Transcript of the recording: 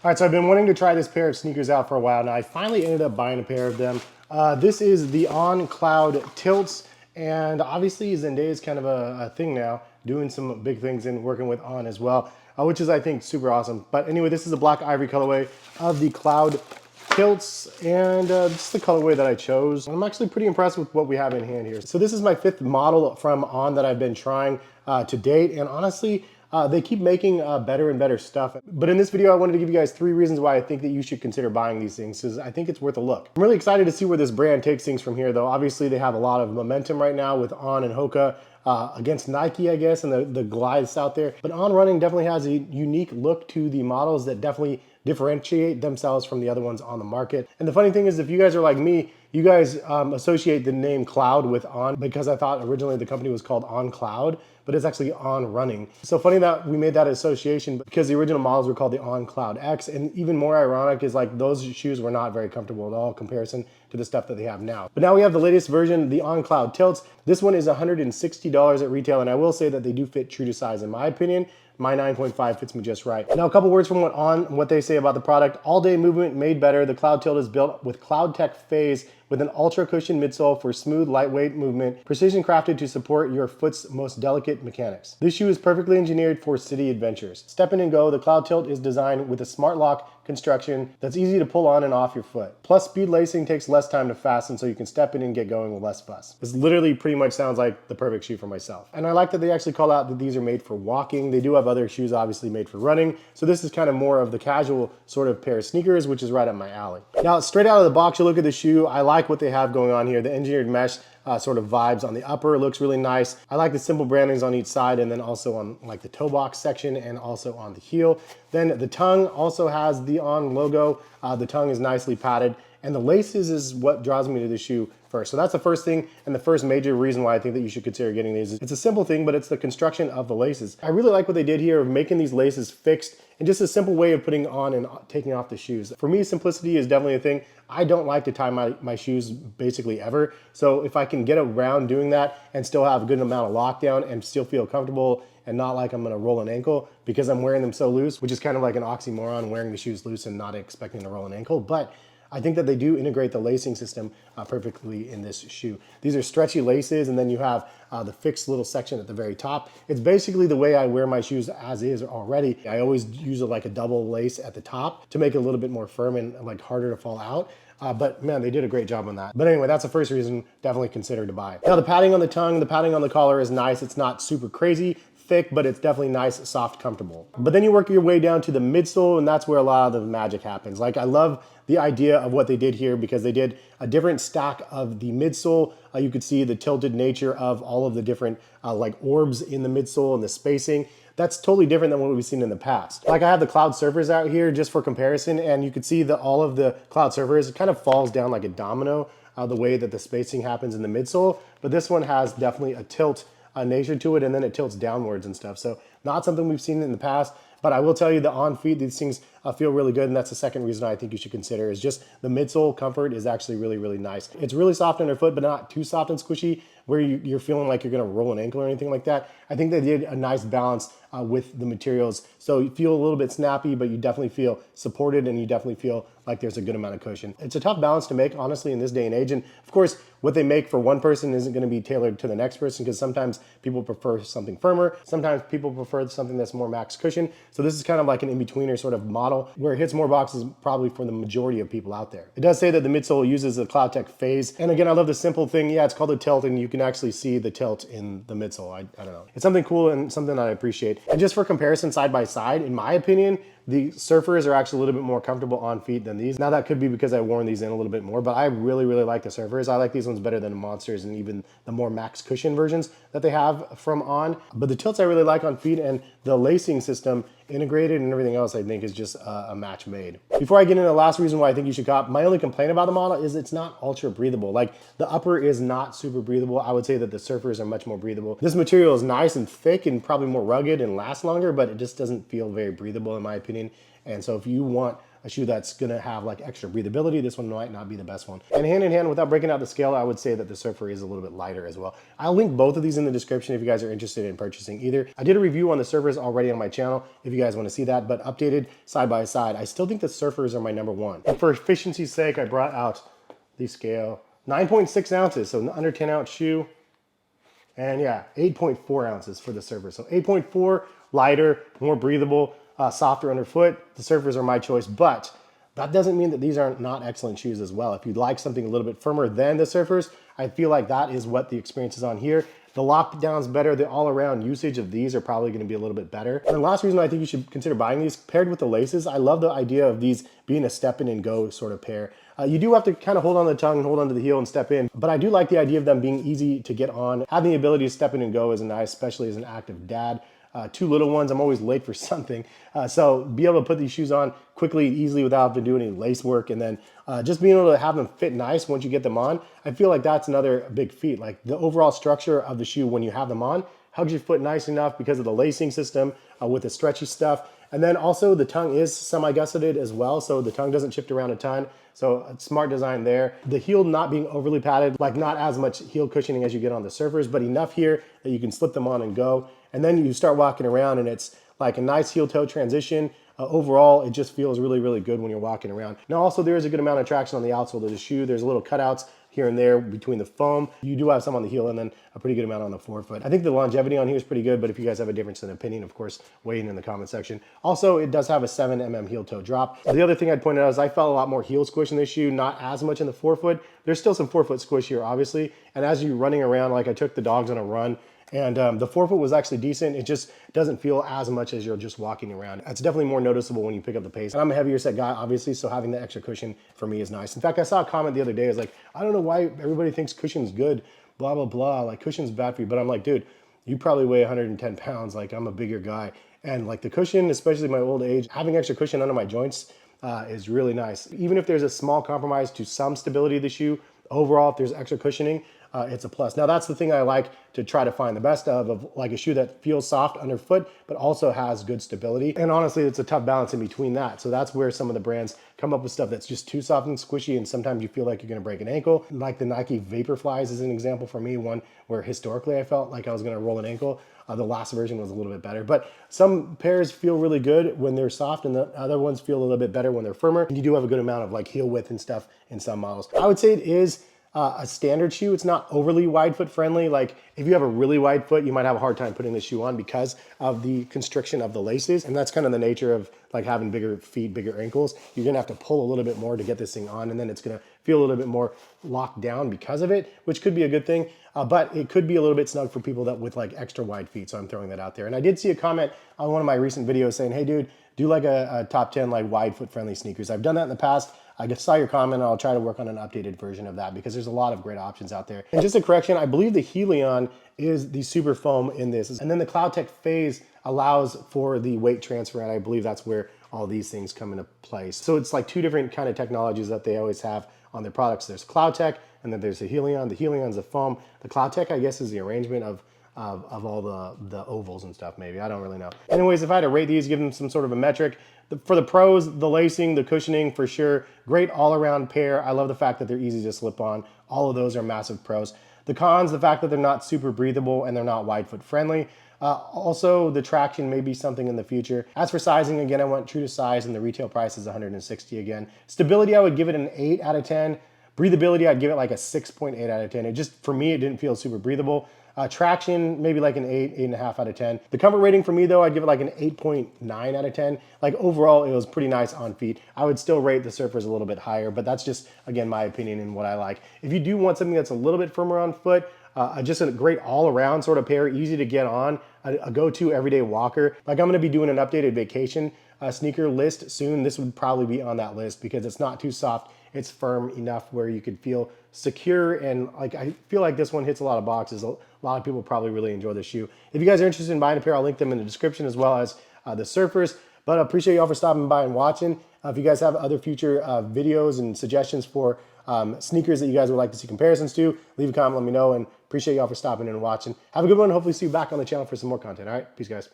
All right, so I've been wanting to try this pair of sneakers out for a while now. I finally ended up buying a pair of them. This is the On Cloud Tilts, and obviously Zendaya is kind of a thing now, doing some big things and working with On as well, which is, I think, super awesome. But anyway, this is a black ivory colorway of the Cloud Tilts, and this is the colorway that I chose. I'm actually pretty impressed with what we have in hand here. So this is my 5th model from On that I've been trying to date, and honestly, they keep making better and better stuff. But in this video, I wanted to give you guys 3 reasons why I think that you should consider buying these things, because I think it's worth a look. I'm really excited to see where this brand takes things from here, though. Obviously, they have a lot of momentum right now with On and Hoka against Nike, I guess, and the glides out there. But On Running definitely has a unique look to the models that definitely differentiate themselves from the other ones on the market. And the funny thing is, if you guys are like me, you guys associate the name Cloud with On, because I thought originally the company was called On Cloud, but it's actually On Running. So funny that we made that association, because the original models were called the On Cloud X, and even more ironic is like those shoes were not very comfortable at all in comparison to the stuff that they have now. But now we have the latest version, the On Cloud Tilts. This one is $160 at retail, and I will say that they do fit true to size in my opinion. My 9.5 fits me just right. Now, a couple words from what they say about the product. All day movement made better. The Cloud Tilt is built with CloudTec Phase with an ultra cushion midsole for smooth, lightweight movement, precision crafted to support your foot's most delicate mechanics. This shoe is perfectly engineered for city adventures. Step in and go. The Cloud Tilt is designed with a smart lock construction that's easy to pull on and off your foot. Plus, speed lacing takes less time to fasten, so you can step in and get going with less fuss. This literally pretty much sounds like the perfect shoe for myself. And I like that they actually call out that these are made for walking. They do have other shoes obviously made for running, so this is kind of more of the casual sort of pair of sneakers, which is right up my alley. Now, straight out of the box, you look at the shoe, I like what they have going on here. The engineered mesh sort of vibes on the upper looks really nice. I like the simple brandings on each side, and then also on like the toe box section and also on the heel. Then the tongue also has the On logo. The tongue is nicely padded, and the laces is what draws me to the shoe first. So that's the first thing, and the first major reason why I think that you should consider getting these. It's a simple thing, but it's the construction of the laces. I really like what they did here of making these laces fixed and just a simple way of putting on and taking off the shoes. For me, simplicity is definitely a thing. I don't like to tie my shoes basically ever. So if I can get around doing that and still have a good amount of lockdown and still feel comfortable and not like I'm gonna roll an ankle because I'm wearing them so loose, which is kind of like an oxymoron, wearing the shoes loose and not expecting to roll an ankle. But I think that they do integrate the lacing system perfectly in this shoe. These are stretchy laces, and then you have the fixed little section at the very top. It's basically the way I wear my shoes as is already. I always use like a double lace at the top to make it a little bit more firm and like harder to fall out. But man, they did a great job on that. But anyway, that's the first reason definitely consider to buy. Now, the padding on the tongue, the padding on the collar is nice. It's not super crazy thick, but it's definitely nice, soft, comfortable. But then you work your way down to the midsole, and that's where a lot of the magic happens. Like, I love the idea of what they did here, because they did a different stack of the midsole. You could see the tilted nature of all of the different like orbs in the midsole and the spacing. That's totally different than what we've seen in the past. Like, I have the Cloud Surfers out here just for comparison, and you could see that all of the Cloud Surfers, it kind of falls down like a domino, the way that the spacing happens in the midsole. But this one has definitely a tilt nature to it, and then it tilts downwards and stuff. So not something we've seen in the past, but I will tell you, the on feet, these things feel really good, and that's the second reason I think you should consider, is just the midsole comfort is actually really, really nice. It's really soft underfoot, but not too soft and squishy where you're feeling like you're gonna roll an ankle or anything like that. I think they did a nice balance with the materials. So you feel a little bit snappy, but you definitely feel supported, and you definitely feel like there's a good amount of cushion. It's a tough balance to make, honestly, in this day and age. And of course, what they make for one person isn't gonna be tailored to the next person, because sometimes people prefer something firmer, sometimes people prefer something that's more max cushion. So this is kind of like an in-betweener sort of model where it hits more boxes probably for the majority of people out there. It does say that the midsole uses the CloudTec Phase. And again, I love the simple thing. Yeah, it's called a tilt, and you can actually see the tilt in the midsole. I don't know. It's something cool and something that I appreciate. And just for comparison, side by side, in my opinion, the Surfers are actually a little bit more comfortable on feet than these. Now, that could be because I've worn these in a little bit more, but I really, really like the Surfers. I like these ones better than the Monsters and even the more max cushion versions that they have from On. But the tilts I really like on feet, and the lacing system integrated and everything else, I think is just a match made. Before I get into the last reason why I think you should cop, my only complaint about the model is it's not ultra breathable. Like, the upper is not super breathable. I would say that the Surfers are much more breathable. This material is nice and thick and probably more rugged and lasts longer, but it just doesn't feel very breathable in my opinion. And so if you want a shoe that's gonna have like extra breathability, this one might not be the best one. And hand in hand, without breaking out the scale, I would say that the Surfer is a little bit lighter as well. I'll link both of these in the description if you guys are interested in purchasing either. I did a review on the Surfers already on my channel if you guys wanna see that, but updated side by side, I still think the Surfers are my number one. And for efficiency's sake, I brought out the scale, 9.6 ounces, so under 10 ounce shoe. And yeah, 8.4 ounces for the Surfer. So 8.4, lighter, more breathable, softer underfoot. The Surfers are my choice, but that doesn't mean that these are not excellent shoes as well. If you'd like something a little bit firmer than the Surfers, I feel like that is what the experience is on here. The lockdown's better, the all-around usage of these are probably gonna be a little bit better. And the last reason I think you should consider buying these, paired with the laces, I love the idea of these being a step in and go sort of pair. You do have to kind of hold on the tongue and hold onto the heel and step in, but I do like the idea of them being easy to get on. Having the ability to step in and go is nice, especially as an active dad. Two little ones, I'm always late for something. So be able to put these shoes on quickly, easily without having to do any lace work. And then just being able to have them fit nice once you get them on, I feel like that's another big feat. Like the overall structure of the shoe when you have them on, hugs your foot nice enough because of the lacing system with the stretchy stuff. And then also the tongue is semi-gusseted as well, so the tongue doesn't shift around a ton. So smart design there. The heel not being overly padded, like not as much heel cushioning as you get on the Surfers, but enough here that you can slip them on and go. And then you start walking around and it's like a nice heel toe transition. Overall, it just feels really, really good when you're walking around. Now also there is a good amount of traction on the outsole of the shoe. There's little cutouts here and there between the foam. You do have some on the heel and then a pretty good amount on the forefoot. I think the longevity on here is pretty good, but if you guys have a difference in opinion, of course, weigh in the comment section. Also, it does have a 7 mm heel toe drop. The other thing I'd point out is I felt a lot more heel squish in this shoe, not as much in the forefoot. There's still some forefoot squish here, obviously. And as you're running around, like I took the dogs on a run, and the forefoot was actually decent. It just doesn't feel as much as you're just walking around. It's definitely more noticeable when you pick up the pace. And I'm a heavier set guy, obviously, so having the extra cushion for me is nice. In fact, I saw a comment the other day, it's like, I don't know why everybody thinks cushion's good, blah, blah, blah. Like cushion's bad for you. But I'm like, dude, you probably weigh 110 pounds. Like I'm a bigger guy. And like the cushion, especially my old age, having extra cushion under my joints is really nice. Even if there's a small compromise to some stability of the shoe, overall, if there's extra cushioning, it's a plus. Now that's the thing I like to try to find the best of like a shoe that feels soft underfoot, but also has good stability. And honestly, it's a tough balance in between that. So that's where some of the brands come up with stuff that's just too soft and squishy, and sometimes you feel like you're gonna break an ankle. Like the Nike Vaporflies is an example for me, one where historically I felt like I was gonna roll an ankle. The last version was a little bit better, but some pairs feel really good when they're soft and the other ones feel a little bit better when they're firmer. And you do have a good amount of like heel width and stuff in some models. I would say it is a standard shoe. It's not overly wide foot friendly. Like if you have a really wide foot, you might have a hard time putting the shoe on because of the constriction of the laces. And that's kind of the nature of like having bigger feet, bigger ankles. You're gonna have to pull a little bit more to get this thing on, and then it's gonna feel a little bit more locked down because of it, which could be a good thing. But it could be a little bit snug for people that with like extra wide feet. So I'm throwing that out there. And I did see a comment on one of my recent videos saying, hey dude, do like a top 10 like wide foot friendly sneakers. I've done that in the past. I just saw your comment and I'll try to work on an updated version of that because there's a lot of great options out there. And just a correction, I believe the Helion is the super foam in this. And then the CloudTec Phase allows for the weight transfer, and I believe that's where all these things come into place. So it's like two different kind of technologies that they always have on their products. There's CloudTec and then there's the Helion. The Helion's the foam. The CloudTec, I guess, is the arrangement of all the ovals and stuff, maybe. I don't really know. Anyways, if I had to rate these, give them some sort of a metric. For the pros, the lacing, the cushioning, for sure. Great all-around pair. I love the fact that they're easy to slip on. All of those are massive pros. The cons, the fact that they're not super breathable and they're not wide foot friendly. Also, the traction may be something in the future. As for sizing, again, I went true to size and the retail price is $160 again. Stability, I would give it an 8 out of 10. Breathability, I'd give it like a 6.8 out of 10. It just, for me, it didn't feel super breathable. Traction, maybe like an 8, 8.5 out of 10. The comfort rating for me though, I'd give it like an 8.9 out of 10. Like overall, it was pretty nice on feet. I would still rate the Surfers a little bit higher, but that's just, again, my opinion and what I like. If you do want something that's a little bit firmer on foot, just a great all-around sort of pair, easy to get on, a go-to everyday walker. Like I'm gonna be doing an updated vacation sneaker list soon. This would probably be on that list because it's not too soft. It's firm enough where you could feel secure, and like I feel like this one hits a lot of boxes. A lot of people probably really enjoy this shoe. If you guys are interested in buying a pair, I'll link them in the description as well as the Surfers. But I appreciate y'all for stopping by and watching. If you guys have other future videos and suggestions for sneakers that you guys would like to see comparisons to, leave a comment, let me know, and appreciate y'all for stopping in and watching. Have a good one. Hopefully see you back on the channel for some more content. All right, peace guys.